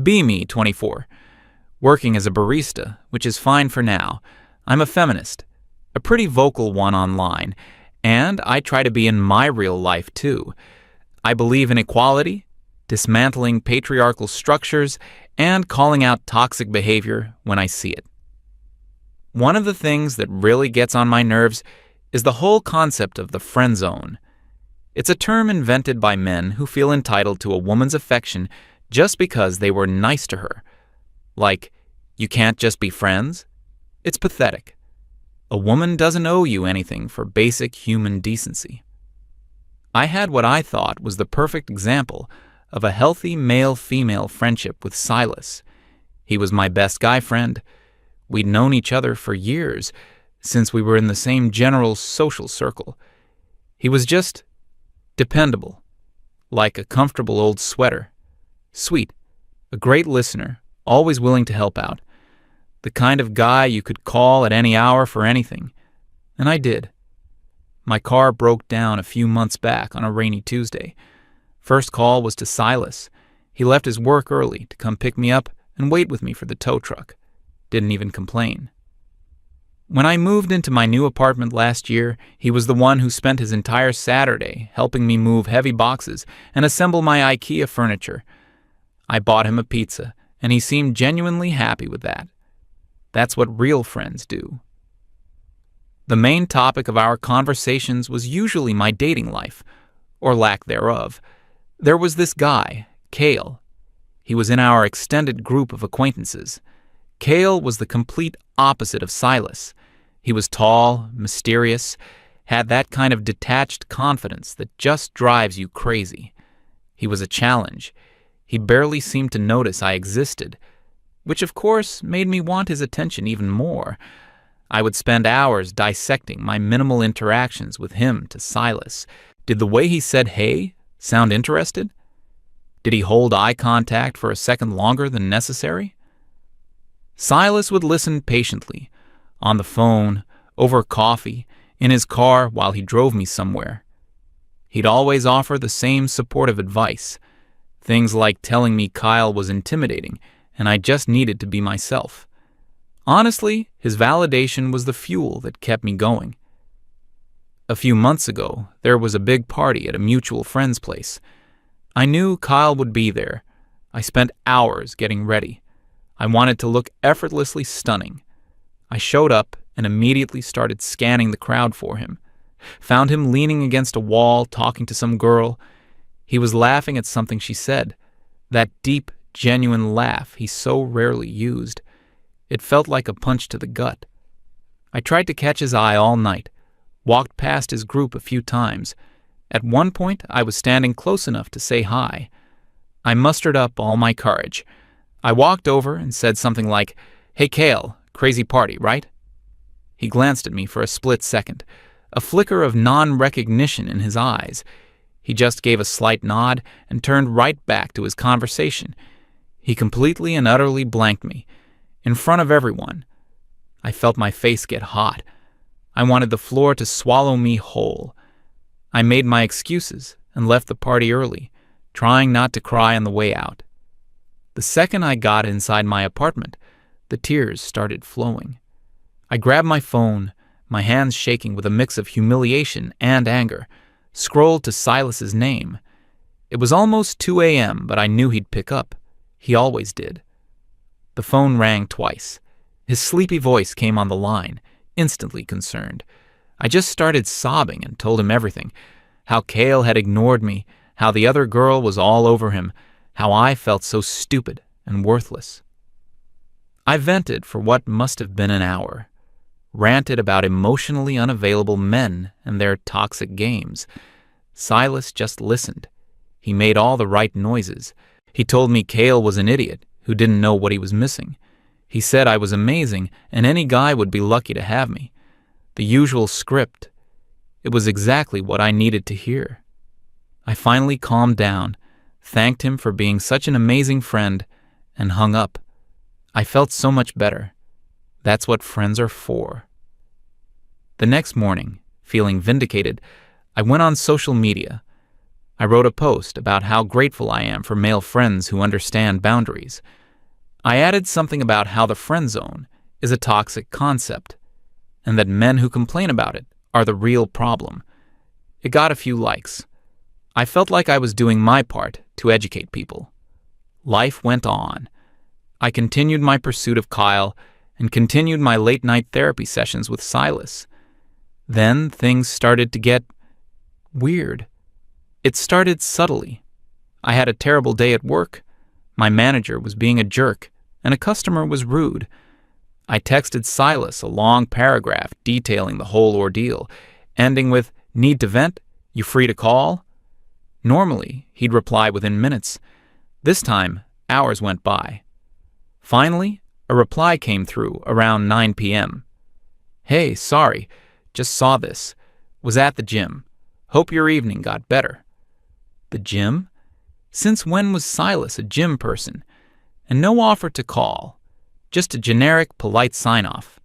Be me, 24. Working as a barista, which is fine for now. I'm a feminist, a pretty vocal one online, and I try to be in my real life too. I believe in equality, dismantling patriarchal structures, and calling out toxic behavior when I see it. One of the things that really gets on my nerves is the whole concept of the friendzone. It's a term invented by men who feel entitled to a woman's affection just because they were nice to her. Like, you can't just be friends? It's pathetic. A woman doesn't owe you anything for basic human decency. I had what I thought was the perfect example of a healthy male-female friendship with Silas. He was my best guy friend. We'd known each other for years, since we were in the same general social circle. He was just dependable, like a comfortable old sweater. Sweet, a great listener, always willing to help out. The kind of guy you could call at any hour for anything. And I did. My car broke down a few months back on a rainy Tuesday. First call was to Silas. He left his work early to come pick me up and wait with me for the tow truck. Didn't even complain. When I moved into my new apartment last year, he was the one who spent his entire Saturday helping me move heavy boxes and assemble my IKEA furniture. I bought him a pizza, and he seemed genuinely happy with that. That's what real friends do. The main topic of our conversations was usually my dating life, or lack thereof. There was this guy, Cale. He was in our extended group of acquaintances. Cale was the complete opposite of Silas. He was tall, mysterious, had that kind of detached confidence that just drives you crazy. He was a challenge. He barely seemed to notice I existed, which of course made me want his attention even more. I would spend hours dissecting my minimal interactions with him to Silas. Did the way he said hey sound interested? Did he hold eye contact for a second longer than necessary? Silas would listen patiently, on the phone, over coffee, in his car while he drove me somewhere. He'd always offer the same supportive advice. Things like telling me Kyle was intimidating and I just needed to be myself. Honestly, his validation was the fuel that kept me going. A few months ago, there was a big party at a mutual friend's place. I knew Kyle would be there. I spent hours getting ready. I wanted to look effortlessly stunning. I showed up and immediately started scanning the crowd for him. Found him leaning against a wall talking to some girl. He was laughing at something she said. That deep, genuine laugh he so rarely used. It felt like a punch to the gut. I tried to catch his eye all night, walked past his group a few times. At one point, I was standing close enough to say hi. I mustered up all my courage. I walked over and said something like, "Hey, Cale, crazy party, right?" He glanced at me for a split second, a flicker of non-recognition in his eyes. He just gave a slight nod and turned right back to his conversation. He completely and utterly blanked me, in front of everyone. I felt my face get hot. I wanted the floor to swallow me whole. I made my excuses and left the party early, trying not to cry on the way out. The second I got inside my apartment, the tears started flowing. I grabbed my phone, my hands shaking with a mix of humiliation and anger, scrolled to Silas's name. It was almost 2 a.m., but I knew he'd pick up. He always did. The phone rang twice. His sleepy voice came on the line, instantly concerned. I just started sobbing and told him everything. How Cale had ignored me, how the other girl was all over him, how I felt so stupid and worthless. I vented for what must have been an hour. Ranted about emotionally unavailable men and their toxic games. Silas just listened. He made all the right noises. He told me Cale was an idiot who didn't know what he was missing. He said I was amazing and any guy would be lucky to have me. The usual script. It was exactly what I needed to hear. I finally calmed down, thanked him for being such an amazing friend, and hung up. I felt so much better. That's what friends are for. The next morning, feeling vindicated, I went on social media. I wrote a post about how grateful I am for male friends who understand boundaries. I added something about how the friend zone is a toxic concept, and that men who complain about it are the real problem. It got a few likes. I felt like I was doing my part to educate people. Life went on. I continued my pursuit of Kyle and continued my late-night therapy sessions with Silas. Then things started to get weird. It started subtly. I had a terrible day at work. My manager was being a jerk, and a customer was rude. I texted Silas a long paragraph detailing the whole ordeal, ending with, "Need to vent? You free to call?" Normally, he'd reply within minutes. This time, hours went by. Finally, a reply came through around 9 p.m. "Hey, sorry, just saw this. Was at the gym. Hope your evening got better." The gym? Since when was Silas a gym person? And no offer to call. Just a generic, polite sign-off.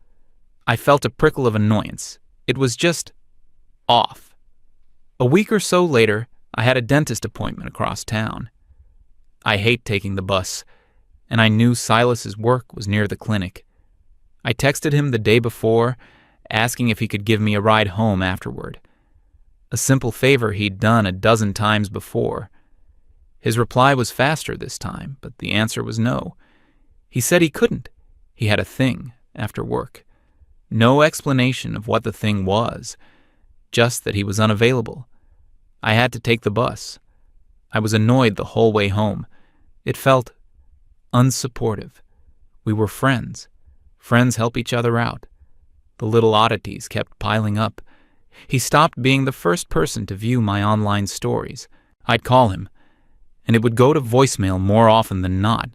I felt a prickle of annoyance. It was just off. A week or so later, I had a dentist appointment across town. I hate taking the bus, and I knew Silas's work was near the clinic. I texted him the day before, asking if he could give me a ride home afterward. A simple favor he'd done a dozen times before. His reply was faster this time, but the answer was no. He said he couldn't. He had a thing after work. No explanation of what the thing was, just that he was unavailable. I had to take the bus. I was annoyed the whole way home. It felt unsupportive. We were friends. Friends help each other out. The little oddities kept piling up. He stopped being the first person to view my online stories. I'd call him, and it would go to voicemail more often than not.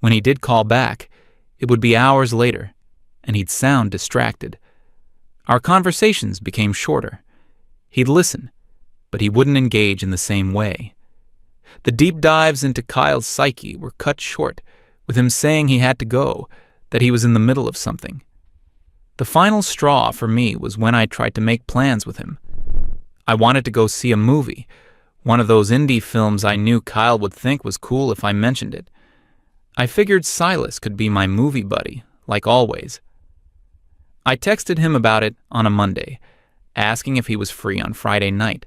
When he did call back, it would be hours later, and he'd sound distracted. Our conversations became shorter. He'd listen, but he wouldn't engage in the same way. The deep dives into Kyle's psyche were cut short, with him saying he had to go, that he was in the middle of something. The final straw for me was when I tried to make plans with him. I wanted to go see a movie, one of those indie films I knew Kyle would think was cool if I mentioned it. I figured Silas could be my movie buddy, like always. I texted him about it on a Monday, asking if he was free on Friday night.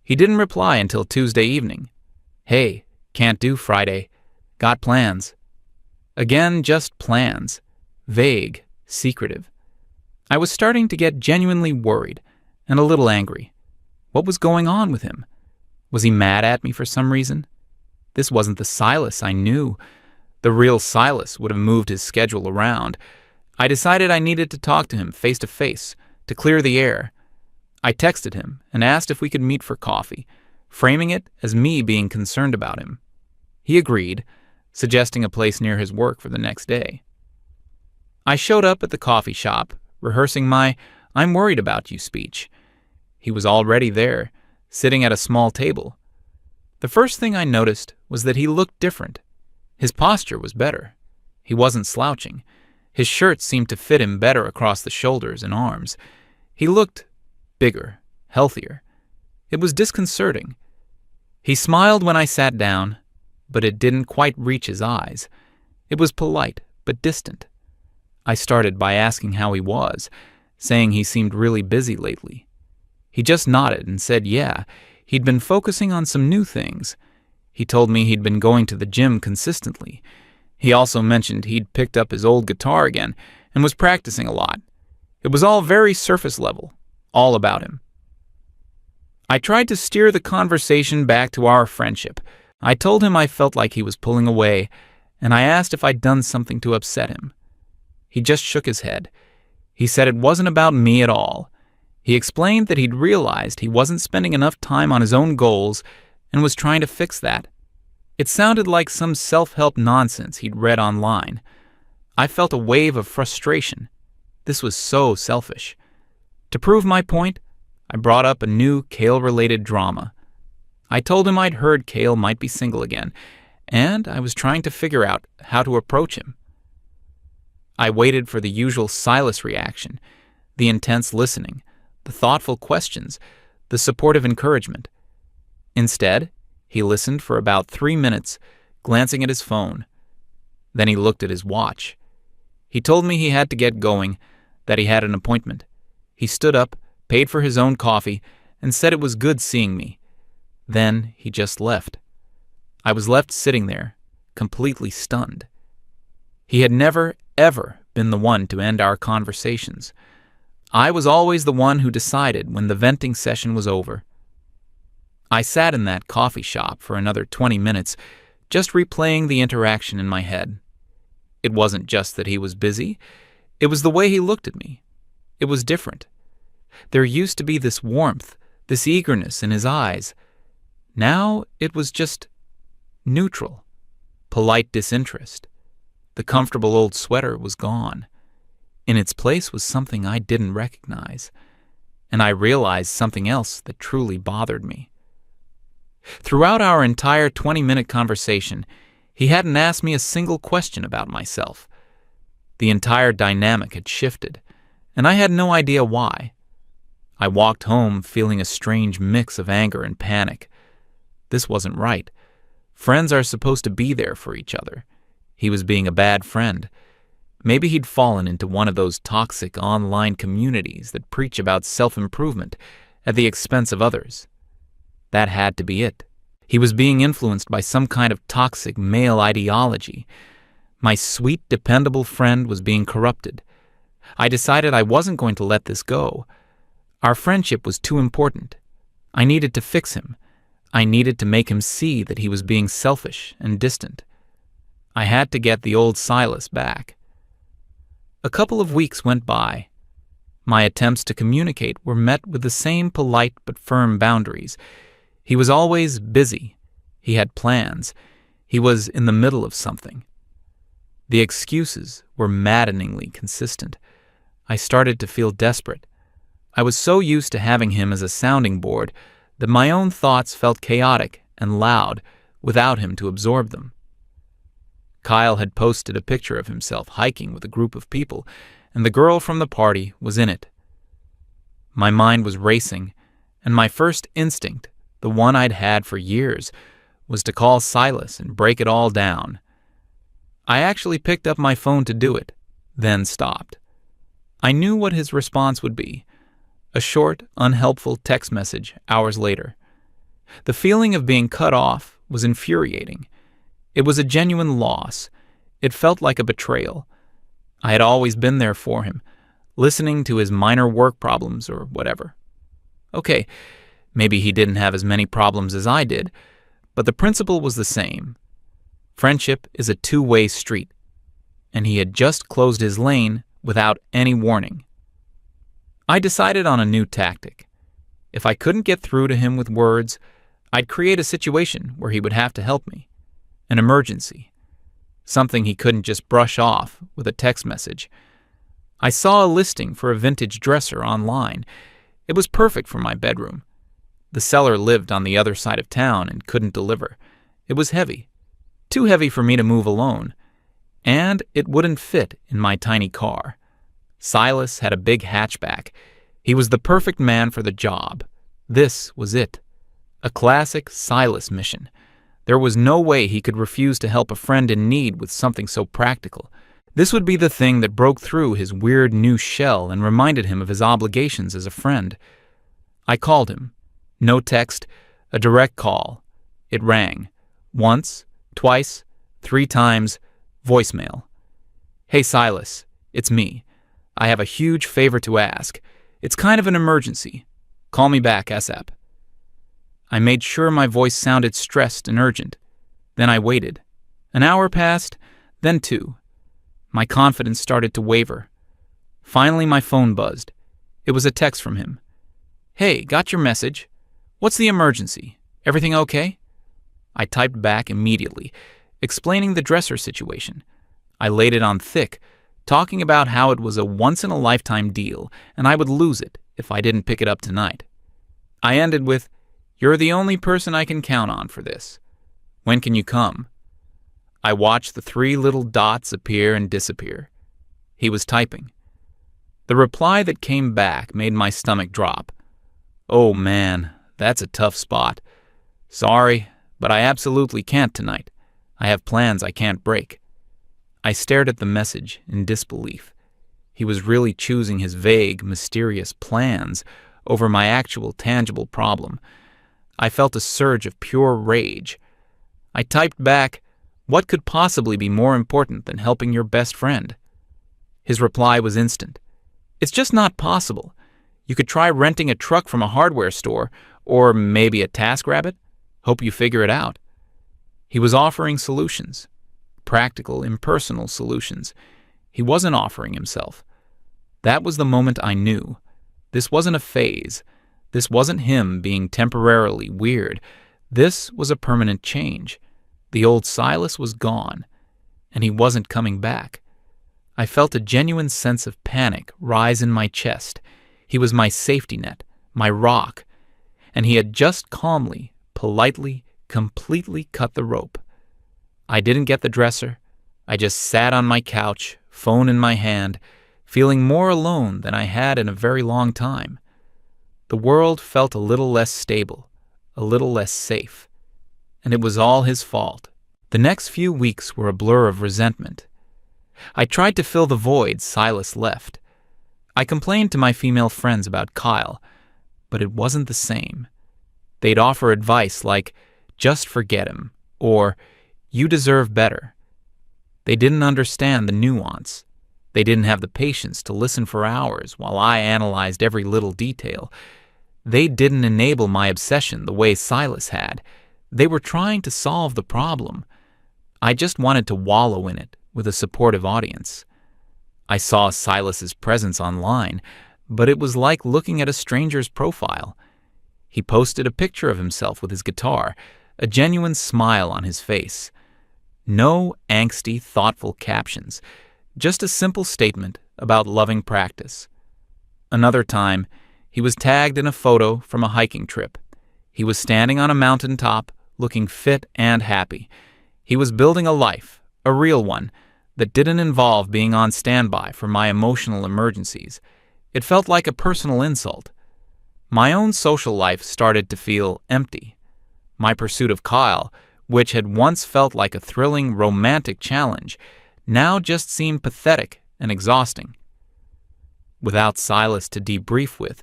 He didn't reply until Tuesday evening. "Hey, can't do Friday. Got plans." Again, just plans. Vague, secretive. I was starting to get genuinely worried and a little angry. What was going on with him? Was he mad at me for some reason? This wasn't the Silas I knew. The real Silas would have moved his schedule around. I decided I needed to talk to him face to face, to clear the air. I texted him and asked if we could meet for coffee, framing it as me being concerned about him. He agreed, suggesting a place near his work for the next day. I showed up at the coffee shop, rehearsing my "I'm worried about you" speech. He was already there, sitting at a small table. The first thing I noticed was that he looked different. His posture was better. He wasn't slouching. His shirt seemed to fit him better across the shoulders and arms. He looked bigger, healthier. It was disconcerting. He smiled when I sat down, but it didn't quite reach his eyes. It was polite, but distant. I started by asking how he was, saying he seemed really busy lately. He just nodded and said yeah, he'd been focusing on some new things. He told me he'd been going to the gym consistently. He also mentioned he'd picked up his old guitar again and was practicing a lot. It was all very surface level, all about him. I tried to steer the conversation back to our friendship. I told him I felt like he was pulling away, and I asked if I'd done something to upset him. He just shook his head. He said it wasn't about me at all. He explained that he'd realized he wasn't spending enough time on his own goals and was trying to fix that. It sounded like some self-help nonsense he'd read online. I felt a wave of frustration. This was so selfish. To prove my point, I brought up a new Kale-related drama. I told him I'd heard Kale might be single again, and I was trying to figure out how to approach him. I waited for the usual Silas reaction, the intense listening, the thoughtful questions, the supportive encouragement. Instead, he listened for about 3 minutes, glancing at his phone. Then he looked at his watch. He told me he had to get going, that he had an appointment. He stood up, paid for his own coffee, and said it was good seeing me. Then he just left. I was left sitting there, completely stunned. He had never, ever been the one to end our conversations. I was always the one who decided when the venting session was over. I sat in that coffee shop for another 20 minutes, just replaying the interaction in my head. It wasn't just that he was busy. It was the way he looked at me. It was different. There used to be this warmth, this eagerness in his eyes. Now it was just neutral, polite disinterest. The comfortable old sweater was gone. In its place was something I didn't recognize, and I realized something else that truly bothered me. Throughout our entire 20-minute conversation, he hadn't asked me a single question about myself. The entire dynamic had shifted, and I had no idea why. I walked home feeling a strange mix of anger and panic. This wasn't right. Friends are supposed to be there for each other. He was being a bad friend. Maybe he'd fallen into one of those toxic online communities that preach about self-improvement at the expense of others. That had to be it. He was being influenced by some kind of toxic male ideology. My sweet, dependable friend was being corrupted. I decided I wasn't going to let this go. Our friendship was too important. I needed to fix him. I needed to make him see that he was being selfish and distant. I had to get the old Silas back. A couple of weeks went by. My attempts to communicate were met with the same polite but firm boundaries. He was always busy. He had plans. He was in the middle of something. The excuses were maddeningly consistent. I started to feel desperate. I was so used to having him as a sounding board that my own thoughts felt chaotic and loud without him to absorb them. Kyle had posted a picture of himself hiking with a group of people, and the girl from the party was in it. My mind was racing, and my first instinct, the one I'd had for years, was to call Silas and break it all down. I actually picked up my phone to do it, then stopped. I knew what his response would be. A short, unhelpful text message hours later. The feeling of being cut off was infuriating. It was a genuine loss. It felt like a betrayal. I had always been there for him, listening to his minor work problems or whatever. Okay, maybe he didn't have as many problems as I did, but the principle was the same. Friendship is a two-way street, and he had just closed his lane without any warning. I decided on a new tactic. If I couldn't get through to him with words, I'd create a situation where he would have to help me. An emergency. Something he couldn't just brush off with a text message. I saw a listing for a vintage dresser online. It was perfect for my bedroom. The seller lived on the other side of town and couldn't deliver. It was heavy. Too heavy for me to move alone. And it wouldn't fit in my tiny car. Silas had a big hatchback. He was the perfect man for the job. This was it. A classic Silas mission. There was no way he could refuse to help a friend in need with something so practical. This would be the thing that broke through his weird new shell and reminded him of his obligations as a friend. I called him. No text, a direct call. It rang. Once, twice, 3 times, voicemail. Hey Silas, it's me. I have a huge favor to ask. It's kind of an emergency. Call me back ASAP. I made sure my voice sounded stressed and urgent. Then I waited. An hour passed, then 2. My confidence started to waver. Finally, my phone buzzed. It was a text from him. Hey, got your message. What's the emergency? Everything okay? I typed back immediately, explaining the dresser situation. I laid it on thick, talking about how it was a once-in-a-lifetime deal and I would lose it if I didn't pick it up tonight. I ended with, "You're the only person I can count on for this. When can you come?" I watched the 3 little dots appear and disappear. He was typing. The reply that came back made my stomach drop. Oh man, that's a tough spot. Sorry, but I absolutely can't tonight. I have plans I can't break. I stared at the message in disbelief. He was really choosing his vague, mysterious plans over my actual tangible problem. I felt a surge of pure rage. I typed back, "What could possibly be more important than helping your best friend?" His reply was instant. "It's just not possible. You could try renting a truck from a hardware store, or maybe a TaskRabbit. Hope you figure it out." He was offering solutions. Practical, impersonal solutions. He wasn't offering himself. That was the moment I knew. This wasn't a phase. This wasn't him being temporarily weird. This was a permanent change. The old Silas was gone, and he wasn't coming back. I felt a genuine sense of panic rise in my chest. He was my safety net, my rock, and he had just calmly, politely, completely cut the rope. I didn't get the dresser. I just sat on my couch, phone in my hand, feeling more alone than I had in a very long time. The world felt a little less stable, a little less safe, and it was all his fault. The next few weeks were a blur of resentment. I tried to fill the void Silas left. I complained to my female friends about Kyle, but it wasn't the same. They'd offer advice like, "Just forget him," or "You deserve better." They didn't understand the nuance. They didn't have the patience to listen for hours while I analyzed every little detail. They didn't enable my obsession the way Silas had. They were trying to solve the problem. I just wanted to wallow in it with a supportive audience. I saw Silas's presence online, but it was like looking at a stranger's profile. He posted a picture of himself with his guitar, a genuine smile on his face. No angsty, thoughtful captions, just a simple statement about loving practice. Another time, he was tagged in a photo from a hiking trip. He was standing on a mountaintop, looking fit and happy. He was building a life, a real one, that didn't involve being on standby for my emotional emergencies. It felt like a personal insult. My own social life started to feel empty. My pursuit of Kyle, which had once felt like a thrilling, romantic challenge, now just seemed pathetic and exhausting. Without Silas to debrief with,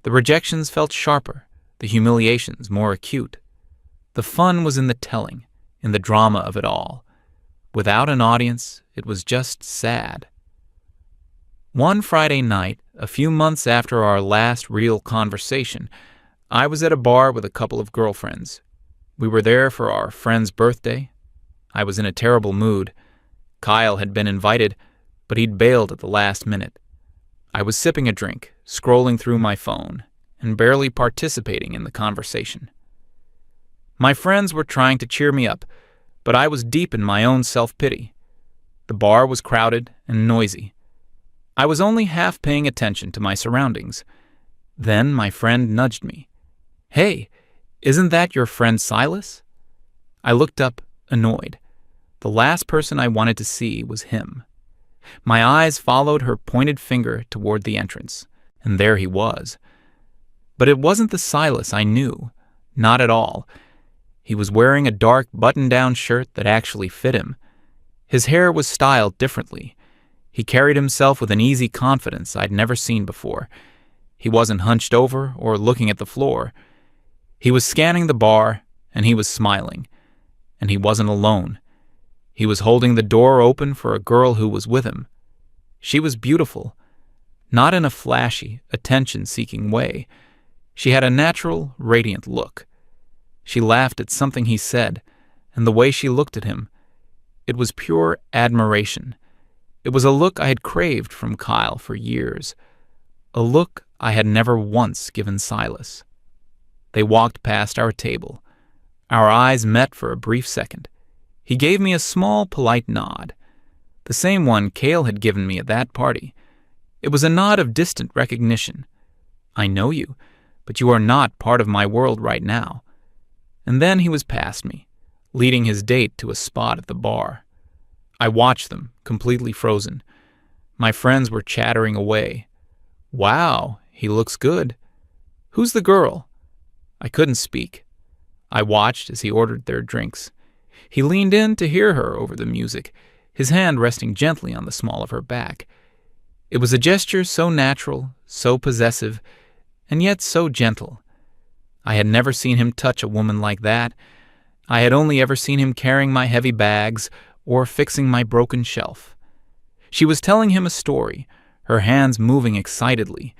the rejections felt sharper, the humiliations more acute. The fun was in the telling, in the drama of it all. Without an audience, it was just sad. One Friday night, a few months after our last real conversation, I was at a bar with a couple of girlfriends. We were there for our friend's birthday. I was in a terrible mood. Kyle had been invited, but he'd bailed at the last minute. I was sipping a drink, scrolling through my phone, and barely participating in the conversation. My friends were trying to cheer me up, but I was deep in my own self-pity. The bar was crowded and noisy. I was only half paying attention to my surroundings. Then my friend nudged me. "Hey, isn't that your friend Silas?" I looked up, annoyed. The last person I wanted to see was him. My eyes followed her pointed finger toward the entrance, and there he was. But it wasn't the Silas I knew, not at all. He was wearing a dark button-down shirt that actually fit him. His hair was styled differently. He carried himself with an easy confidence I'd never seen before. He wasn't hunched over or looking at the floor. He was scanning the bar, and he was smiling. And he wasn't alone. He was holding the door open for a girl who was with him. She was beautiful, not in a flashy, attention-seeking way. She had a natural, radiant look. She laughed at something he said, and the way she looked at him. It was pure admiration. It was a look I had craved from Kyle for years. A look I had never once given Silas. They walked past our table. Our eyes met for a brief second. He gave me a small, polite nod, the same one Cale had given me at that party. It was a nod of distant recognition. "I know you, but you are not part of my world right now." And then he was past me, leading his date to a spot at the bar. I watched them, completely frozen. My friends were chattering away. "Wow, he looks good. Who's the girl?" I couldn't speak. I watched as he ordered their drinks. He leaned in to hear her over the music, his hand resting gently on the small of her back. It was a gesture so natural, so possessive, and yet so gentle. I had never seen him touch a woman like that. I had only ever seen him carrying my heavy bags or fixing my broken shelf. She was telling him a story, her hands moving excitedly.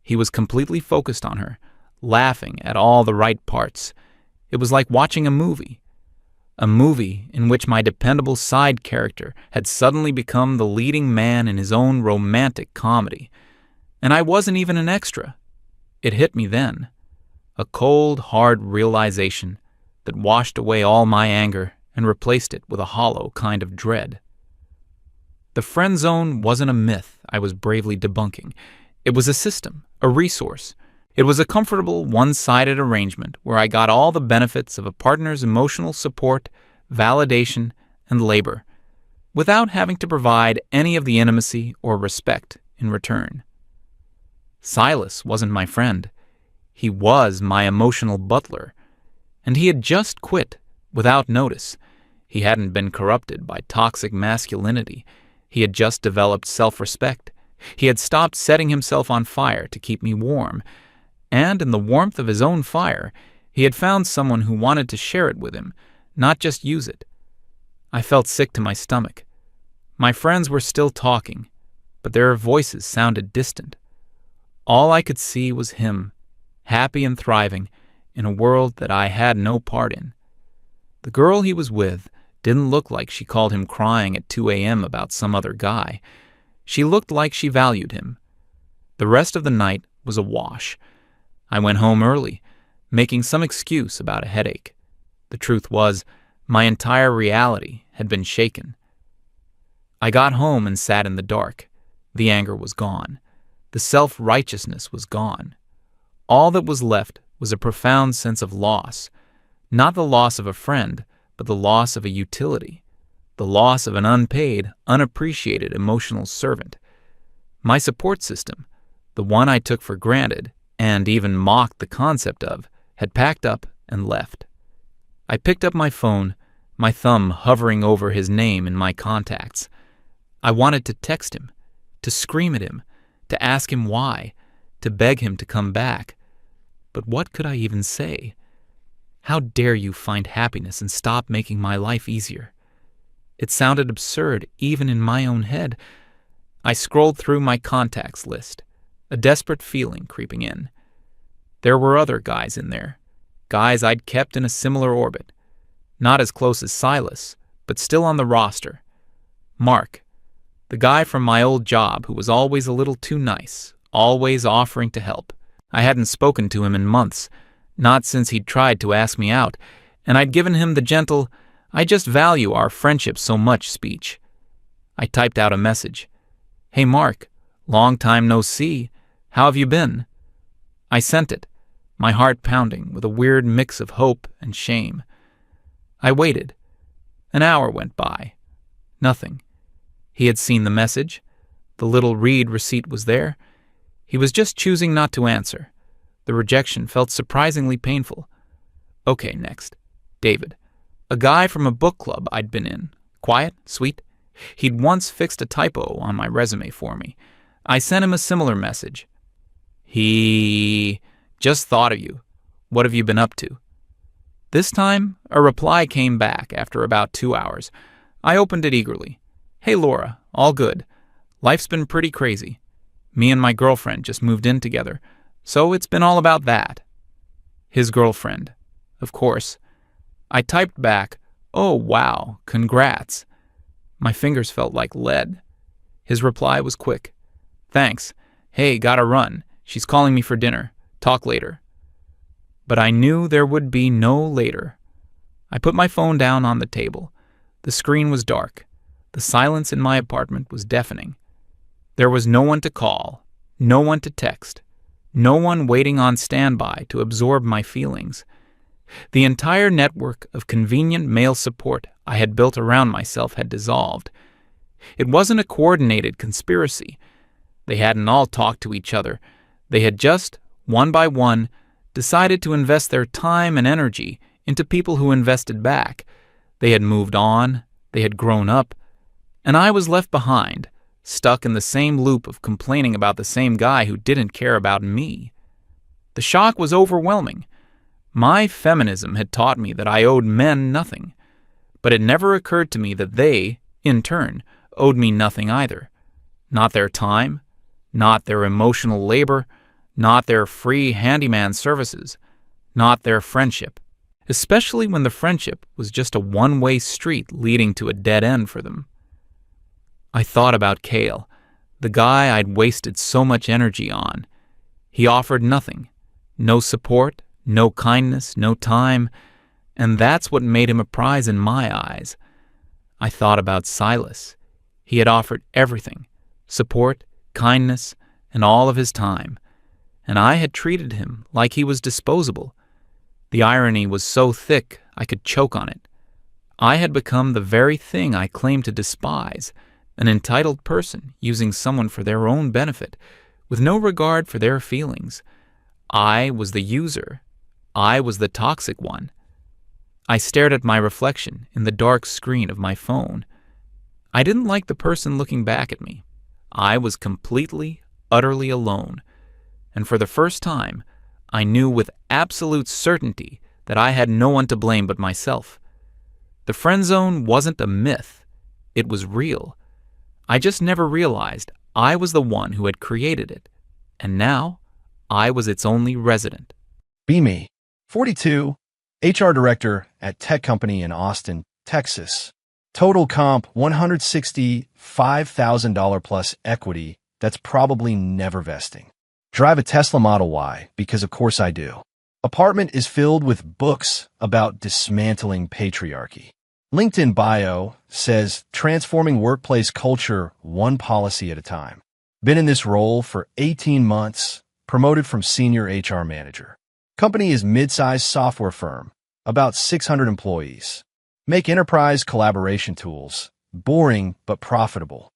He was completely focused on her, laughing at all the right parts. It was like watching a movie in which my dependable side character had suddenly become the leading man in his own romantic comedy. And I wasn't even an extra. It hit me then. A cold, hard realization that washed away all my anger and replaced it with a hollow kind of dread. The Friendzone wasn't a myth I was bravely debunking. It was a system, a resource. It was a comfortable, one-sided arrangement where I got all the benefits of a partner's emotional support, validation, and labor, without having to provide any of the intimacy or respect in return. Silas wasn't my friend. He was my emotional butler, and he had just quit without notice. He hadn't been corrupted by toxic masculinity. He had just developed self-respect. He had stopped setting himself on fire to keep me warm, and in the warmth of his own fire, he had found someone who wanted to share it with him, not just use it. I felt sick to my stomach. My friends were still talking, but their voices sounded distant. All I could see was him, happy and thriving, in a world that I had no part in. The girl he was with didn't look like she called him crying at 2 a.m. about some other guy. She looked like she valued him. The rest of the night was a wash. I went home early, making some excuse about a headache. The truth was, my entire reality had been shaken. I got home and sat in the dark. The anger was gone. The self-righteousness was gone. All that was left was a profound sense of loss. Not the loss of a friend, but the loss of a utility. The loss of an unpaid, unappreciated emotional servant. My support system, the one I took for granted, and even mocked the concept of, had packed up and left. I picked up my phone, my thumb hovering over his name in my contacts. I wanted to text him, to scream at him, to ask him why, to beg him to come back. But what could I even say? How dare you find happiness and stop making my life easier? It sounded absurd even in my own head. I scrolled through my contacts list, a desperate feeling creeping in. There were other guys in there, guys I'd kept in a similar orbit. Not as close as Silas, but still on the roster. Mark, the guy from my old job who was always a little too nice, always offering to help. I hadn't spoken to him in months, not since he'd tried to ask me out, and I'd given him the gentle, "I just value our friendship so much" speech. I typed out a message. "Hey Mark, long time no see. How have you been?" I sent it, my heart pounding with a weird mix of hope and shame. I waited. An hour went by. Nothing. He had seen the message. The little read receipt was there. He was just choosing not to answer. The rejection felt surprisingly painful. Okay, next. David. A guy from a book club I'd been in. Quiet, sweet. He'd once fixed a typo on my resume for me. I sent him a similar message. He just thought of you. What have you been up to? This time, a reply came back after about 2 hours. I opened it eagerly. Hey Laura, all good. Life's been pretty crazy. Me and my girlfriend just moved in together, so it's been all about that. His girlfriend, of course. I typed back, "Oh wow, congrats." My fingers felt like lead. His reply was quick. "Thanks. Hey, gotta run. She's calling me for dinner. Talk later." But I knew there would be no later. I put my phone down on the table. The screen was dark. The silence in my apartment was deafening. There was no one to call, no one to text, no one waiting on standby to absorb my feelings. The entire network of convenient male support I had built around myself had dissolved. It wasn't a coordinated conspiracy. They hadn't all talked to each other. They had just, one by one, decided to invest their time and energy into people who invested back. They had moved on, they had grown up, and I was left behind, stuck in the same loop of complaining about the same guy who didn't care about me. The shock was overwhelming. My feminism had taught me that I owed men nothing, but it never occurred to me that they, in turn, owed me nothing either. Not their time, not their emotional labor, not their free handyman services, not their friendship, especially when the friendship was just a one-way street leading to a dead end for them. I thought about Cale, the guy I'd wasted so much energy on. He offered nothing, no support, no kindness, no time, and that's what made him a prize in my eyes. I thought about Silas. He had offered everything, support, kindness, and all of his time, and I had treated him like he was disposable. The irony was so thick I could choke on it. I had become the very thing I claimed to despise, an entitled person using someone for their own benefit, with no regard for their feelings. I was the user. I was the toxic one. I stared at my reflection in the dark screen of my phone. I didn't like the person looking back at me. I was completely, utterly alone. And for the first time, I knew with absolute certainty that I had no one to blame but myself. The friendzone wasn't a myth. It was real. I just never realized I was the one who had created it. And now, I was its only resident. Be me, 42, HR director at tech company in Austin, Texas. Total comp $165,000 plus equity that's probably never vesting. Drive a Tesla Model Y because of course I do. Apartment is filled with books about dismantling patriarchy. LinkedIn bio says transforming workplace culture one policy at a time. Been in this role for 18 months, promoted from senior HR manager. Company is mid-sized software firm, about 600 employees. Make enterprise collaboration tools, boring but profitable.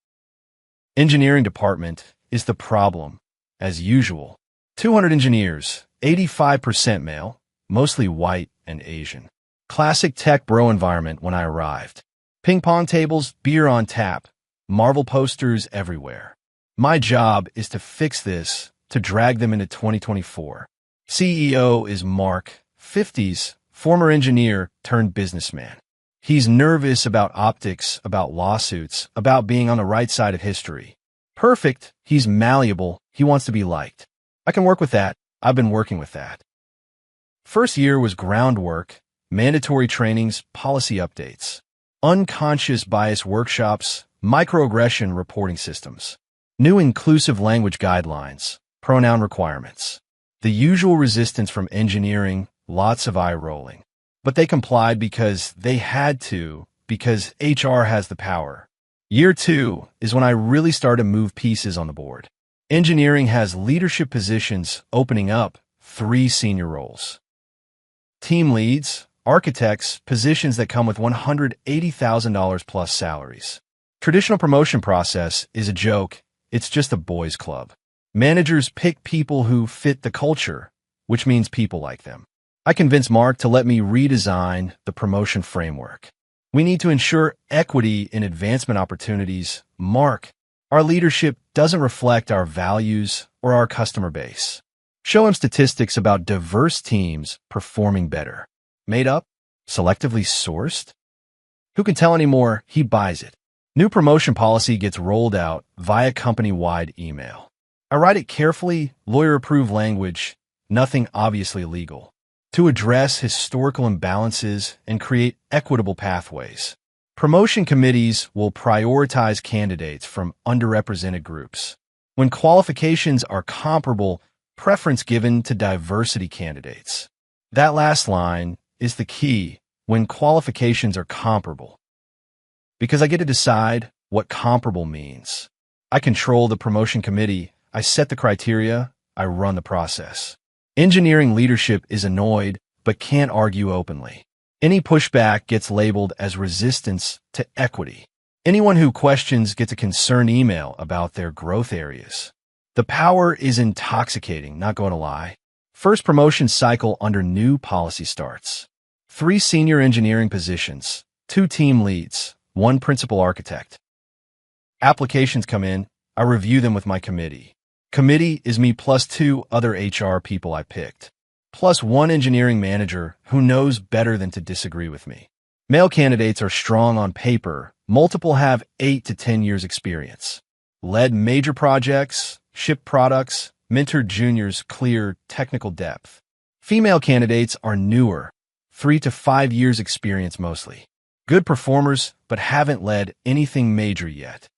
Engineering department is the problem, as usual. 200 engineers, 85% male, mostly white and Asian. Classic tech bro environment when I arrived. Ping pong tables, beer on tap, Marvel posters everywhere. My job is to fix this, to drag them into 2024. CEO is Mark, 50s, former engineer turned businessman. He's nervous about optics, about lawsuits, about being on the right side of history. Perfect, he's malleable, he wants to be liked. I can work with that, I've been working with that. First year was groundwork, mandatory trainings, policy updates, unconscious bias workshops, microaggression reporting systems, new inclusive language guidelines, pronoun requirements. The usual resistance from engineering, lots of eye rolling. But they complied because they had to, because HR has the power. Year 2 is when I really started to move pieces on the board. Engineering has leadership positions opening up, 3 senior roles. Team leads, architects, positions that come with $180,000 plus salaries. Traditional promotion process is a joke. It's just a boys' club. Managers pick people who fit the culture, which means people like them. I convinced Mark to let me redesign the promotion framework. We need to ensure equity in advancement opportunities. Mark, our leadership doesn't reflect our values or our customer base. Show him statistics about diverse teams performing better. Made up? Selectively sourced? Who can tell anymore? He buys it. New promotion policy gets rolled out via company-wide email. I write it carefully, lawyer-approved language, nothing obviously legal, to address historical imbalances and create equitable pathways. Promotion committees will prioritize candidates from underrepresented groups. When qualifications are comparable, preference given to diversity candidates. That last line is the key, when qualifications are comparable. Because I get to decide what comparable means. I control the promotion committee. I set the criteria, I run the process. Engineering leadership is annoyed, but can't argue openly. Any pushback gets labeled as resistance to equity. Anyone who questions gets a concerned email about their growth areas. The power is intoxicating, not going to lie. First promotion cycle under new policy starts. 3 senior engineering positions, 2 team leads, 1 principal architect. Applications come in, I review them with my committee. Committee is me plus 2 other HR people I picked, plus 1 engineering manager who knows better than to disagree with me. Male candidates are strong on paper, multiple have 8 to 10 years experience. Led major projects, shipped products, mentored juniors, clear technical depth. Female candidates are newer, 3 to 5 years experience mostly. Good performers, but haven't led anything major yet.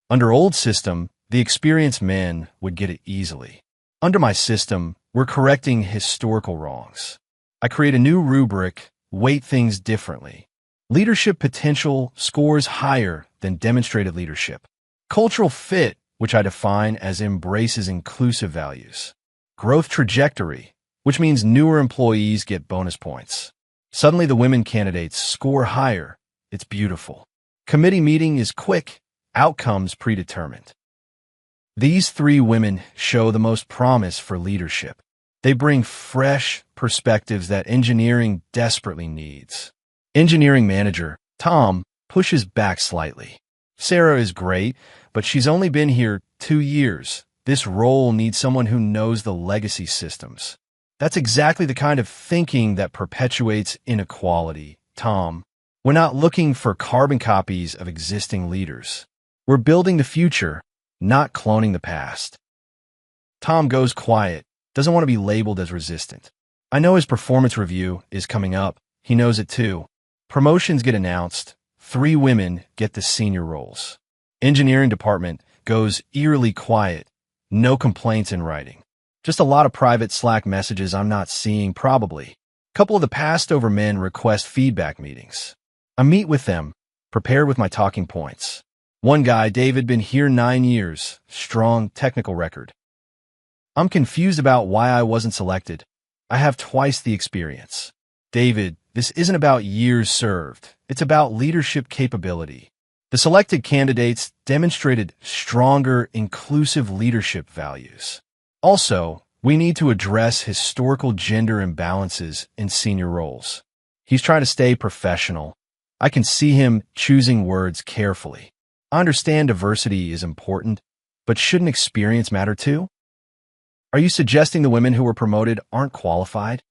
Under old system, the experienced men would get it easily. Under my system, we're correcting historical wrongs. I create a new rubric, weight things differently. Leadership potential scores higher than demonstrated leadership. Cultural fit, which I define as embraces inclusive values. Growth trajectory, which means newer employees get bonus points. Suddenly the women candidates score higher. It's beautiful. Committee meeting is quick, outcomes predetermined. These 3 women show the most promise for leadership. They bring fresh perspectives that engineering desperately needs. Engineering manager, Tom, pushes back slightly. Sarah is great, but she's only been here 2 years. This role needs someone who knows the legacy systems. That's exactly the kind of thinking that perpetuates inequality, Tom. We're not looking for carbon copies of existing leaders. We're building the future, not cloning the past. Tom goes quiet, doesn't want to be labeled as resistant. I know his performance review is coming up. He knows it too. Promotions get announced. 3 women get the senior roles. Engineering department goes eerily quiet. No complaints in writing. Just a lot of private Slack messages I'm not seeing probably. Couple of the passed over men request feedback meetings. I meet with them, prepared with my talking points. One guy, David, been here 9 years, strong technical record. I'm confused about why I wasn't selected. I have twice the experience. David, this isn't about years served. It's about leadership capability. The selected candidates demonstrated stronger, inclusive leadership values. Also, we need to address historical gender imbalances in senior roles. He's trying to stay professional. I can see him choosing words carefully. I understand diversity is important, but shouldn't experience matter too? Are you suggesting the women who were promoted aren't qualified?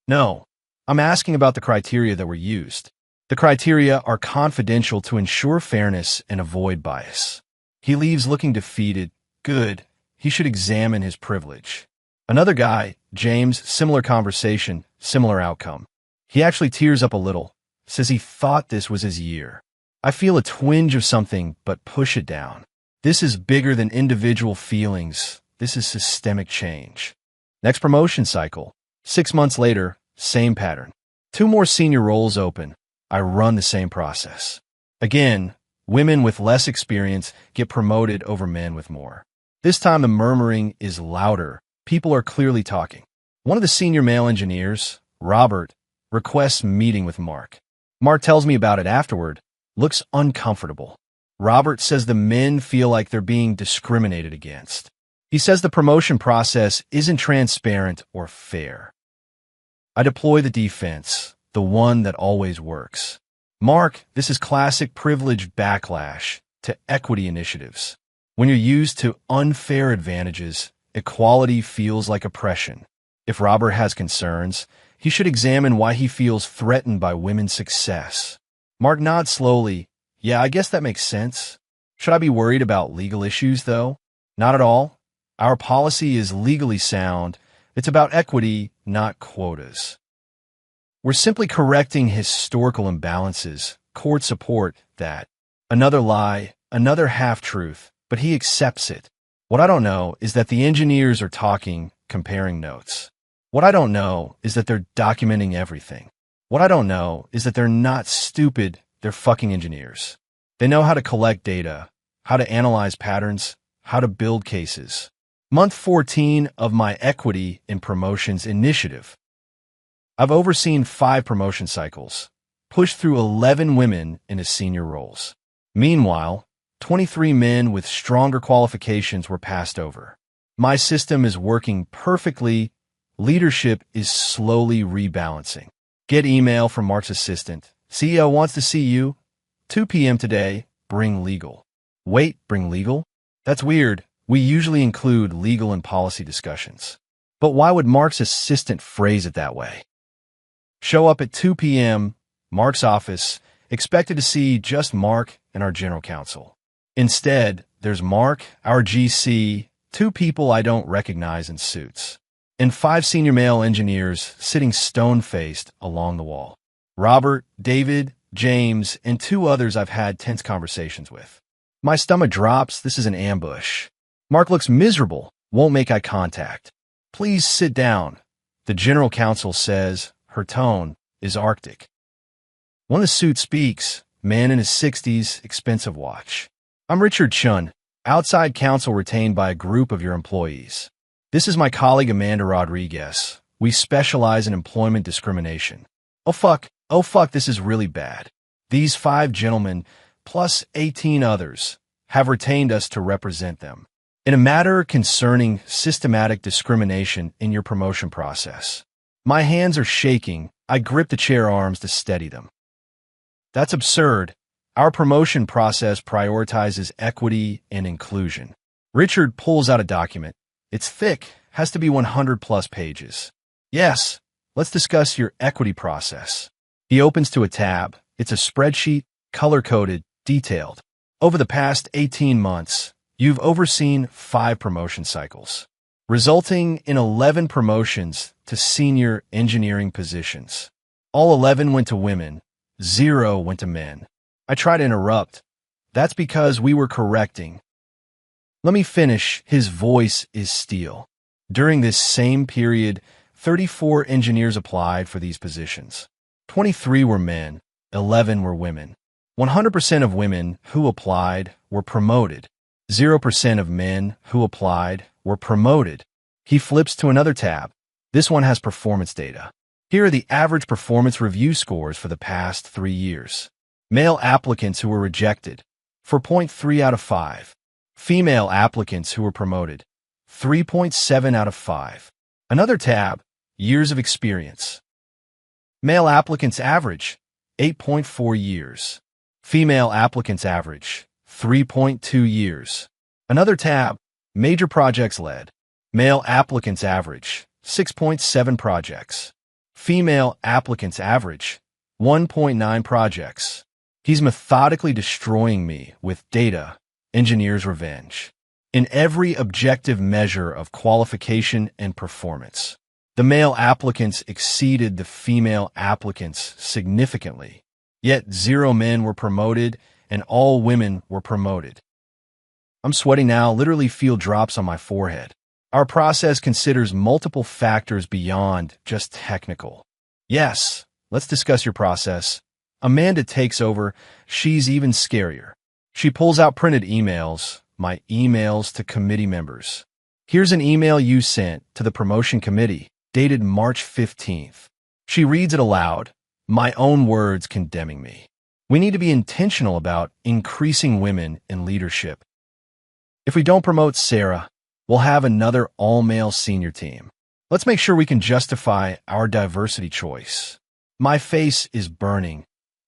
No. I'm asking about the criteria that were used. The criteria are confidential to ensure fairness and avoid bias. He leaves looking defeated. Good. He should examine his privilege. Another guy, James, similar conversation, similar outcome. He actually tears up a little, says he thought this was his year. I feel a twinge of something, but push it down. This is bigger than individual feelings. This is systemic change. Next promotion cycle. 6 months later, same pattern. 2 more senior roles open. I run the same process. Again, women with less experience get promoted over men with more. This time the murmuring is louder. People are clearly talking. One of the senior male engineers, Robert, requests meeting with Mark. Mark tells me about it afterward. Looks uncomfortable. Robert says the men feel like they're being discriminated against. He says the promotion process isn't transparent or fair. I deploy the defense, the one that always works. Mark, this is classic privilege backlash to equity initiatives. When you're used to unfair advantages, equality feels like oppression. If Robert has concerns, he should examine why he feels threatened by women's success. Mark nods slowly. Yeah, I guess that makes sense. Should I be worried about legal issues, though? Not at all. Our policy is legally sound. It's about equity, not quotas. We're simply correcting historical imbalances. Court support that. Another lie, another half-truth, but he accepts it. What I don't know is that the engineers are talking, comparing notes. What I don't know is that they're documenting everything. What I don't know is that they're not stupid, they're fucking engineers. They know how to collect data, how to analyze patterns, how to build cases. Month 14 of my Equity in Promotions initiative. I've overseen 5 promotion cycles, pushed through 11 women into senior roles. Meanwhile, 23 men with stronger qualifications were passed over. My system is working perfectly. Leadership is slowly rebalancing. Get email from Mark's assistant. CEO wants to see you. 2 p.m. today. Bring legal. Wait, bring legal? That's weird. We usually include legal and policy discussions. But why would Mark's assistant phrase it that way? Show up at 2 p.m., Mark's office, expected to see just Mark and our general counsel. Instead, there's Mark, our GC, 2 people I don't recognize in suits, and 5 senior male engineers sitting stone-faced along the wall. Robert, David, James, and 2 others I've had tense conversations with. My stomach drops. This is an ambush. Mark looks miserable, won't make eye contact. Please sit down, the general counsel says. Her tone is arctic. One of the suits speaks, man in his 60s, expensive watch. I'm Richard Chun, outside counsel retained by a group of your employees. This is my colleague Amanda Rodriguez. We specialize in employment discrimination. Oh fuck, this is really bad. These 5 gentlemen, plus 18 others, have retained us to represent them in a matter concerning systematic discrimination in your promotion process. My hands are shaking. I grip the chair arms to steady them. That's absurd. Our promotion process prioritizes equity and inclusion. Richard pulls out a document. It's thick, has to be 100-plus pages. Yes, let's discuss your equity process. He opens to a tab. It's a spreadsheet, color-coded, detailed. Over the past 18 months, you've overseen 5 promotion cycles, resulting in 11 promotions to senior engineering positions. All 11 went to women, 0 went to men. I try to interrupt. That's because we were correcting. Let me finish. His voice is steel. During this same period, 34 engineers applied for these positions. 23 were men, 11 were women. 100% of women who applied were promoted. 0% of men who applied were promoted. He flips to another tab. This one has performance data. Here are the average performance review scores for the past 3 years. Male applicants who were rejected, 4.3 out of 5. Female applicants who were promoted, 3.7 out of 5. Another tab, years of experience. Male applicants average, 8.4 years. Female applicants average, 3.2 years. Another tab, major projects led. Male applicants average, 6.7 projects. Female applicants average, 1.9 projects. He's methodically destroying me with data, engineer's revenge. In every objective measure of qualification and performance, the male applicants exceeded the female applicants significantly. Yet 0 men were promoted and all women were promoted. I'm sweating now, literally feel drops on my forehead. Our process considers multiple factors beyond just technical. Yes, let's discuss your process. Amanda takes over. She's even scarier. She pulls out printed emails, my emails to committee members. Here's an email you sent to the promotion committee, dated March 15th. She reads it aloud, my own words condemning me. We need to be intentional about increasing women in leadership. If we don't promote Sarah, we'll have another all-male senior team. Let's make sure we can justify our diversity choice. My face is burning.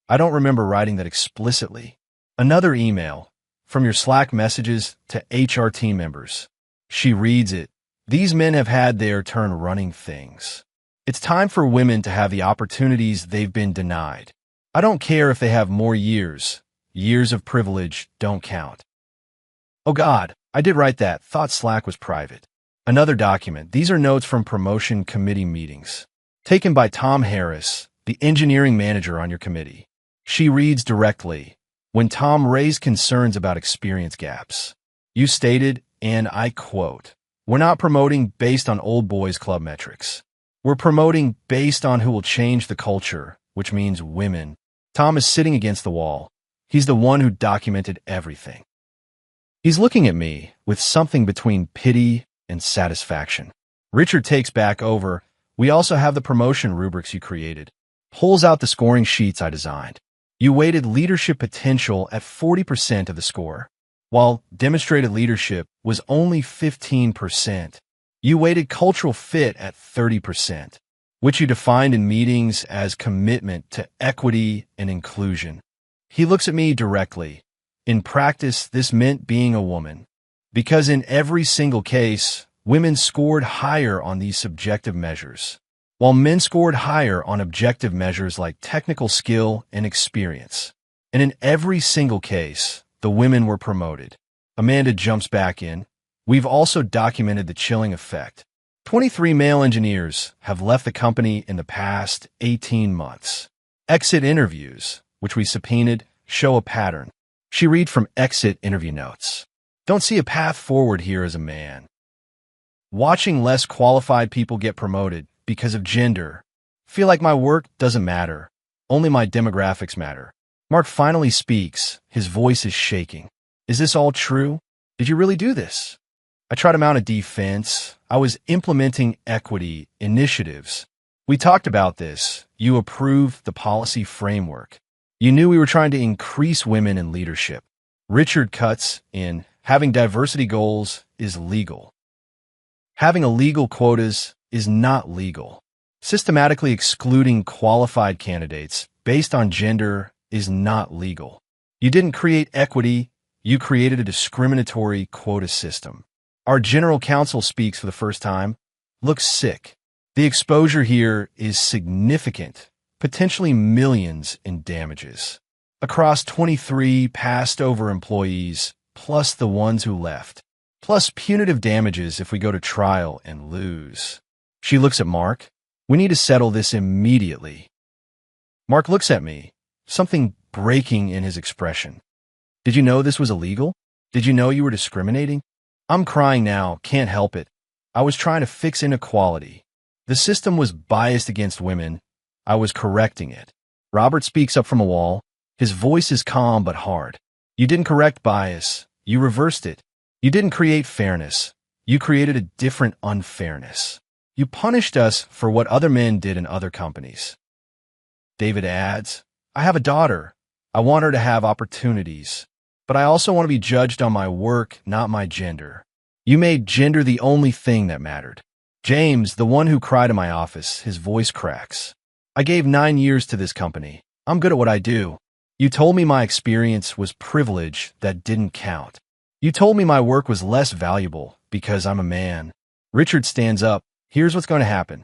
I don't remember writing that explicitly. Another email from your Slack messages to HR team members. She reads it. These men have had their turn running things. It's time for women to have the opportunities they've been denied. I don't care if they have more years. Years of privilege don't count. Oh God, I did write that. Thought Slack was private. Another document. These are notes from promotion committee meetings, taken by Tom Harris, the engineering manager on your committee. She reads directly. When Tom raised concerns about experience gaps, you stated, and I quote, "We're not promoting based on old boys club metrics. We're promoting based on who will change the culture, which means women." Tom is sitting against the wall. He's the one who documented everything. He's looking at me with something between pity and satisfaction. Richard takes back over. We also have the promotion rubrics you created. Pulls out the scoring sheets I designed. You weighted leadership potential at 40% of the score, while demonstrated leadership was only 15%. You weighted cultural fit at 30%. which you defined in meetings as commitment to equity and inclusion. He looks at me directly. In practice, this meant being a woman. Because in every single case, women scored higher on these subjective measures, while men scored higher on objective measures like technical skill and experience. And in every single case, the women were promoted. Amanda jumps back in. We've also documented the chilling effect. 23 male engineers have left the company in the past 18 months. Exit interviews, which we subpoenaed, show a pattern. She read from exit interview notes. Don't see a path forward here as a man. Watching less qualified people get promoted because of gender. Feel like my work doesn't matter. Only my demographics matter. Mark finally speaks. His voice is shaking. Is this all true? Did you really do this? I try to mount a defense. I was implementing equity initiatives. We talked about this. You approved the policy framework. You knew we were trying to increase women in leadership. Richard cuts in, having diversity goals is legal. Having illegal quotas is not legal. Systematically excluding qualified candidates based on gender is not legal. You didn't create equity, you created a discriminatory quota system. Our general counsel speaks for the first time. Looks sick. The exposure here is significant, potentially millions in damages. Across 23 passed-over employees, plus the ones who left. Plus punitive damages if we go to trial and lose. She looks at Mark. We need to settle this immediately. Mark looks at me, something breaking in his expression. Did you know this was illegal? Did you know you were discriminating? I'm crying now, can't help it. I was trying to fix inequality. The system was biased against women. I was correcting it. Robert speaks up from a wall. His voice is calm but hard. You didn't correct bias. You reversed it. You didn't create fairness. You created a different unfairness. You punished us for what other men did in other companies. David adds, I have a daughter. I want her to have opportunities. But I also want to be judged on my work, not my gender. You made gender the only thing that mattered. James, the one who cried in my office, his voice cracks. I gave 9 years to this company. I'm good at what I do. You told me my experience was privilege that didn't count. You told me my work was less valuable because I'm a man. Richard stands up. Here's what's going to happen.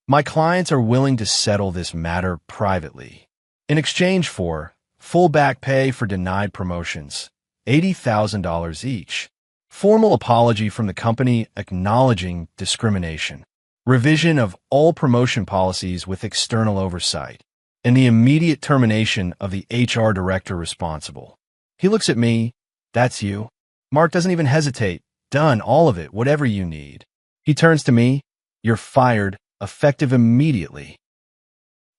My clients are willing to settle this matter privately. In exchange for full back pay for denied promotions, $80,000 each. Formal apology from the company acknowledging discrimination. Revision of all promotion policies with external oversight. And the immediate termination of the HR director responsible. He looks at me. That's you. Mark doesn't even hesitate. Done, all of it, whatever you need. He turns to me. You're fired, effective immediately.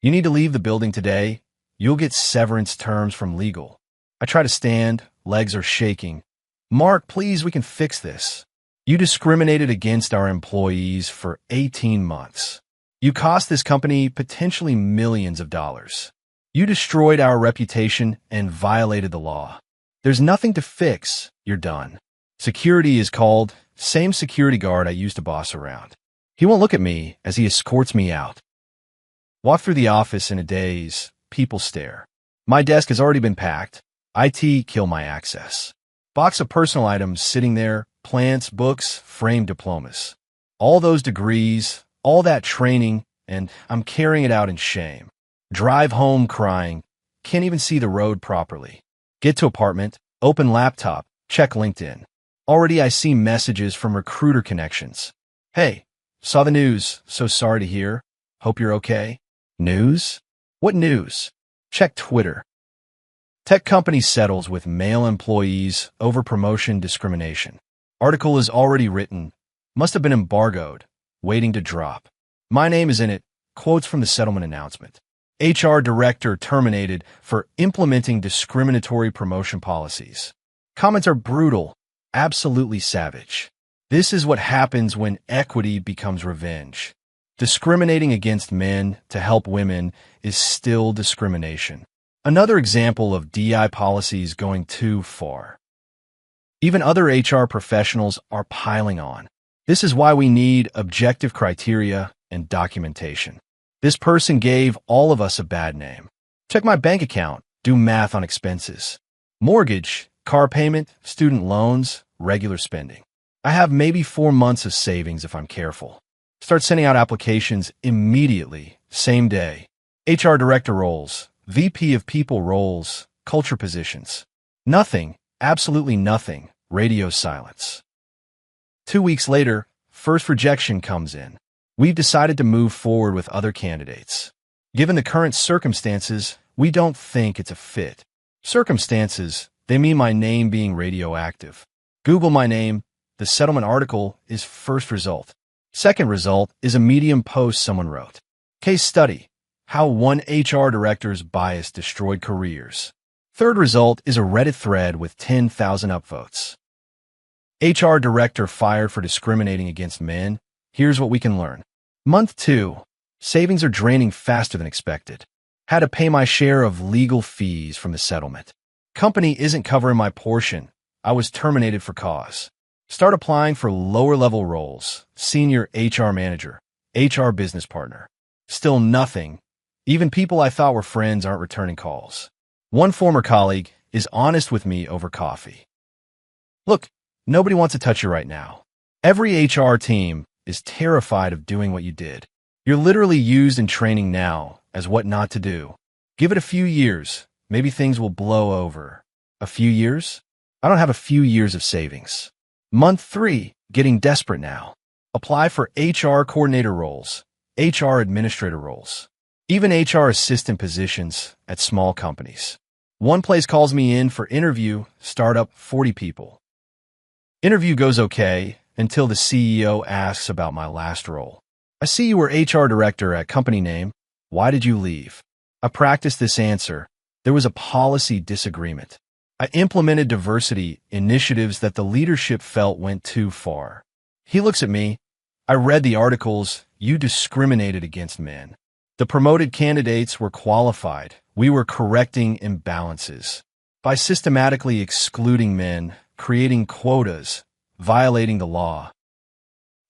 You need to leave the building today. You'll get severance terms from legal. I try to stand, legs are shaking. Mark, please, we can fix this. You discriminated against our employees for 18 months. You cost this company potentially millions of dollars. You destroyed our reputation and violated the law. There's nothing to fix. You're done. Security is called. Same security guard I used to boss around. He won't look at me as he escorts me out. Walk through the office in a daze. People stare. My desk has already been packed. IT kill my access. Box of personal items sitting there, plants, books, framed diplomas. All those degrees, all that training, and I'm carrying it out in shame. Drive home crying. Can't even see the road properly. Get to apartment, open laptop, check LinkedIn. Already I see messages from recruiter connections. Hey, saw the news, so sorry to hear. Hope you're okay. News? What news? Check Twitter. Tech company settles with male employees over promotion discrimination. Article is already written. Must have been embargoed. Waiting to drop. My name is in it. Quotes from the settlement announcement. HR director terminated for implementing discriminatory promotion policies. Comments are brutal. Absolutely savage. This is what happens when equity becomes revenge. Discriminating against men to help women is still discrimination. Another example of DI policies going too far. Even other HR professionals are piling on. This is why we need objective criteria and documentation. This person gave all of us a bad name. Check my bank account, do math on expenses. Mortgage, car payment, student loans, regular spending. I have maybe 4 months of savings if I'm careful. Start sending out applications immediately, same day. HR director roles, VP of people roles, culture positions. Nothing, absolutely nothing, radio silence. 2 weeks later, first rejection comes in. We've decided to move forward with other candidates. Given the current circumstances, we don't think it's a fit. Circumstances, they mean my name being radioactive. Google my name, the settlement article is first result. Second result is a Medium post someone wrote. Case study, how one HR director's bias destroyed careers. Third result is a Reddit thread with 10,000 upvotes. HR director fired for discriminating against men. Here's what we can learn. Month 2. Savings are draining faster than expected. Had to pay my share of legal fees from the settlement. Company isn't covering my portion. I was terminated for cause. Start applying for lower-level roles. Senior HR manager, HR business partner. Still nothing. Even people I thought were friends aren't returning calls. One former colleague is honest with me over coffee. Look, nobody wants to touch you right now. Every HR team is terrified of doing what you did. You're literally used in training now as what not to do. Give it a few years. Maybe things will blow over. A few years? I don't have a few years of savings. Month 3, getting desperate now. Apply for HR coordinator roles, HR administrator roles, even HR assistant positions at small companies. One place calls me in for interview, startup 40 people. Interview goes okay until the CEO asks about my last role. I see you were HR director at company name. Why did you leave? I practiced this answer. There was a policy disagreement. I implemented diversity initiatives that the leadership felt went too far. He looks at me. I read the articles. You discriminated against men. The promoted candidates were qualified. We were correcting imbalances. By systematically excluding men, creating quotas, violating the law.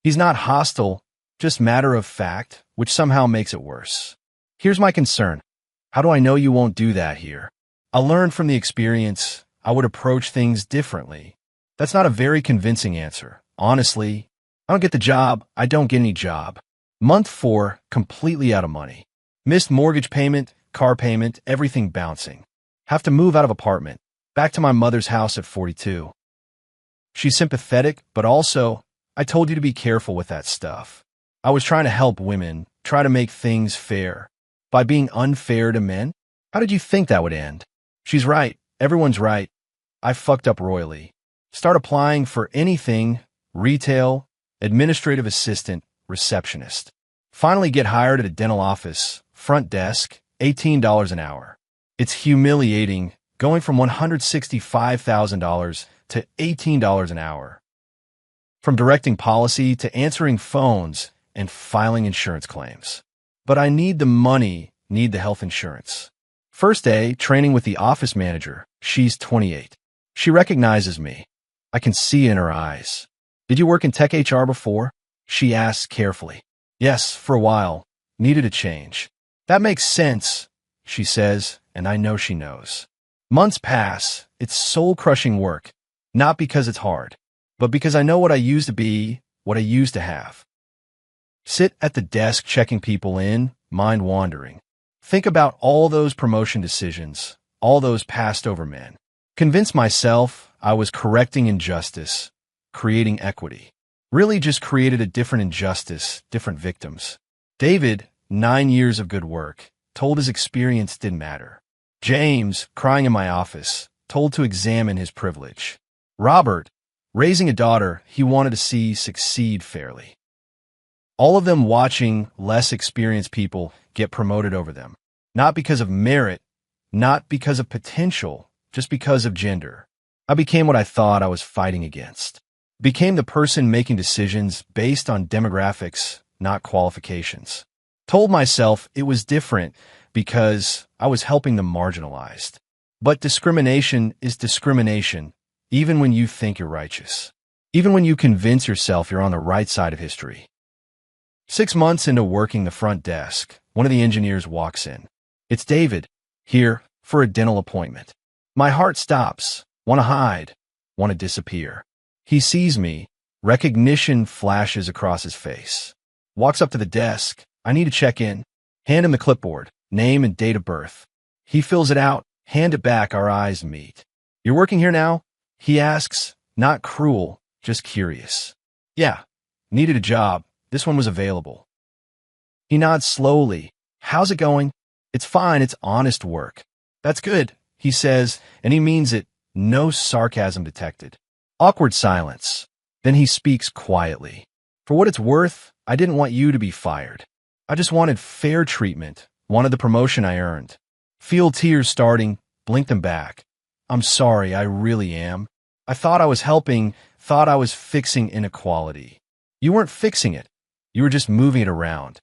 He's not hostile, just matter of fact, which somehow makes it worse. Here's my concern. How do I know you won't do that here? I learned from the experience I would approach things differently. That's not a very convincing answer. Honestly, I don't get the job. I don't get any job. Month 4, completely out of money. Missed mortgage payment, car payment, everything bouncing. Have to move out of apartment. Back to my mother's house at 42. She's sympathetic, but also, I told you to be careful with that stuff. I was trying to help women, try to make things fair. By being unfair to men? How did you think that would end? She's right. Everyone's right. I fucked up royally. Start applying for anything, retail, administrative assistant, receptionist. Finally get hired at a dental office, front desk, $18 an hour. It's humiliating, going from $165,000 to $18 an hour. From directing policy to answering phones and filing insurance claims. But I need the money, need the health insurance. First day, training with the office manager. She's 28. She recognizes me. I can see in her eyes. Did you work in tech HR before? She asks carefully. Yes, for a while. Needed a change. That makes sense, she says, and I know she knows. Months pass. It's soul-crushing work. Not because it's hard, but because I know what I used to be, what I used to have. Sit at the desk checking people in, mind wandering. Think about all those promotion decisions, all those passed over men. Convince myself I was correcting injustice, creating equity. Really just created a different injustice, different victims. David, 9 years of good work, told his experience didn't matter. James, crying in my office, told to examine his privilege. Robert, raising a daughter he wanted to see succeed fairly. All of them watching less experienced people get promoted over them. Not because of merit, not because of potential, just because of gender. I became what I thought I was fighting against. Became the person making decisions based on demographics, not qualifications. Told myself it was different because I was helping the marginalized. But discrimination is discrimination, even when you think you're righteous. Even when you convince yourself you're on the right side of history. 6 months into working the front desk, one of the engineers walks in. It's David, here for a dental appointment. My heart stops, want to hide, want to disappear. He sees me, recognition flashes across his face. Walks up to the desk. I need to check in. Hand him the clipboard, name and date of birth. He fills it out, hand it back, our eyes meet. You're working here now? He asks, not cruel, just curious. Yeah, needed a job. This one was available. He nods slowly. How's it going? It's fine, it's honest work. That's good, he says, and he means it. No sarcasm detected. Awkward silence. Then he speaks quietly. For what it's worth, I didn't want you to be fired. I just wanted fair treatment, wanted the promotion I earned. Feel tears starting, blink them back. I'm sorry, I really am. I thought I was helping, thought I was fixing inequality. You weren't fixing it. You were just moving it around.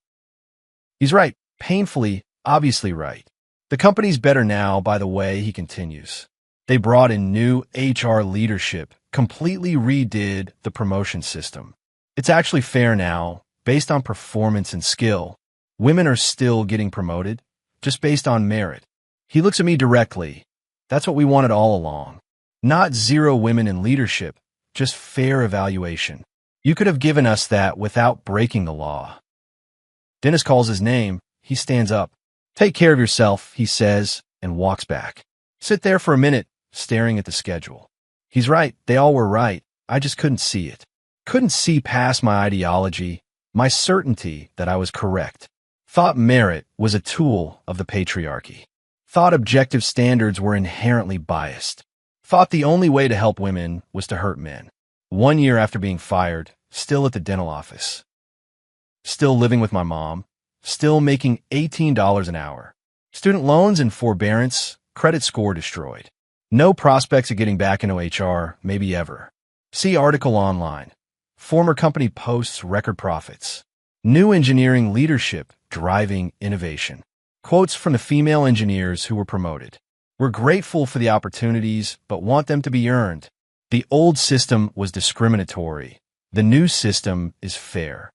He's right, painfully, obviously right. The company's better now, by the way, he continues. They brought in new HR leadership, completely redid the promotion system. It's actually fair now, based on performance and skill. Women are still getting promoted, just based on merit. He looks at me directly. That's what we wanted all along. Not 0 women in leadership, just fair evaluation. You could have given us that without breaking the law. Dennis calls his name. He stands up. Take care of yourself, he says, and walks back. Sit there for a minute, staring at the schedule. He's right. They all were right. I just couldn't see it. Couldn't see past my ideology, my certainty that I was correct. Thought merit was a tool of the patriarchy. Thought objective standards were inherently biased. Thought the only way to help women was to hurt men. 1 year after being fired, still at the dental office. Still living with my mom. Still making $18 an hour. Student loans and forbearance, credit score destroyed. No prospects of getting back into HR, maybe ever. See article online. Former company posts record profits. New engineering leadership driving innovation. Quotes from the female engineers who were promoted. We're grateful for the opportunities, but want them to be earned. The old system was discriminatory. The new system is fair.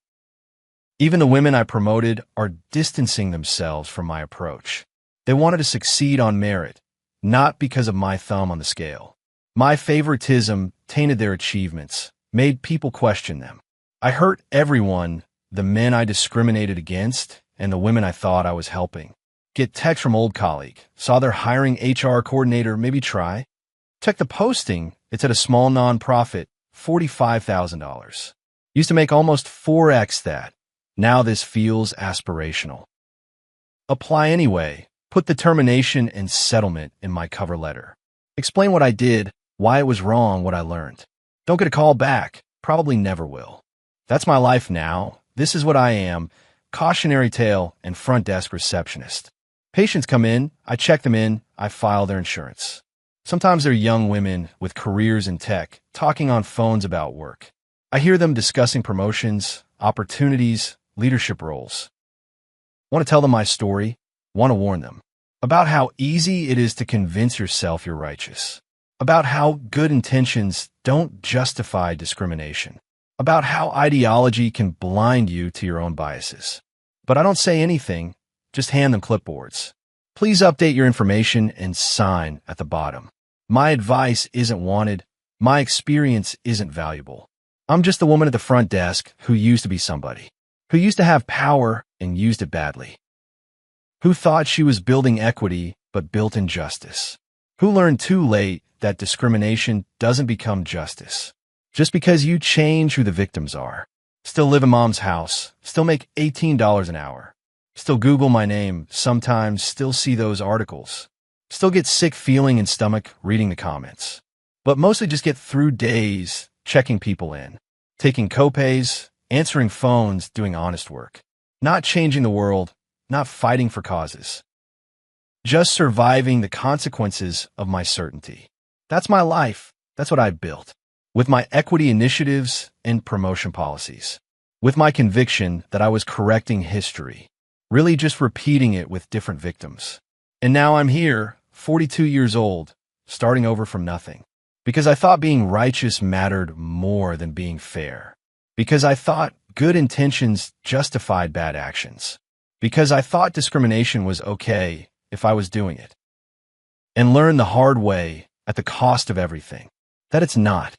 Even the women I promoted are distancing themselves from my approach. They wanted to succeed on merit, not because of my thumb on the scale. My favoritism tainted their achievements, made people question them. I hurt everyone, the men I discriminated against and the women I thought I was helping. Get text from old colleague, saw they're hiring HR coordinator, maybe try. Check the posting, it's at a small nonprofit, $45,000. Used to make almost 4x that. Now this feels aspirational. Apply anyway. Put the termination and settlement in my cover letter. Explain what I did, why it was wrong, what I learned. Don't get a call back. Probably never will. That's my life now. This is what I am. Cautionary tale and front desk receptionist. Patients come in, I check them in, I file their insurance. Sometimes they're young women with careers in tech, talking on phones about work. I hear them discussing promotions, opportunities, leadership roles. Want to tell them my story? Want to warn them about how easy it is to convince yourself you're righteous, about how good intentions don't justify discrimination, about how ideology can blind you to your own biases. But I don't say anything, just hand them clipboards. Please update your information and sign at the bottom. My advice isn't wanted. My experience isn't valuable. I'm just the woman at the front desk who used to be somebody, who used to have power and used it badly, who thought she was building equity but built injustice, who learned too late that discrimination doesn't become justice. Just because you change who the victims are. Still live in mom's house, still make $18 an hour, still Google my name, sometimes still see those articles, still get sick feeling in stomach reading the comments, but mostly just get through days checking people in, taking copays, answering phones, doing honest work, not changing the world, not fighting for causes, just surviving the consequences of my certainty. That's my life. That's what I built. With my equity initiatives and promotion policies. With my conviction that I was correcting history. Really just repeating it with different victims. And now I'm here, 42 years old, starting over from nothing. Because I thought being righteous mattered more than being fair. Because I thought good intentions justified bad actions, because I thought discrimination was okay if I was doing it, and learned the hard way, at the cost of everything, that it's not.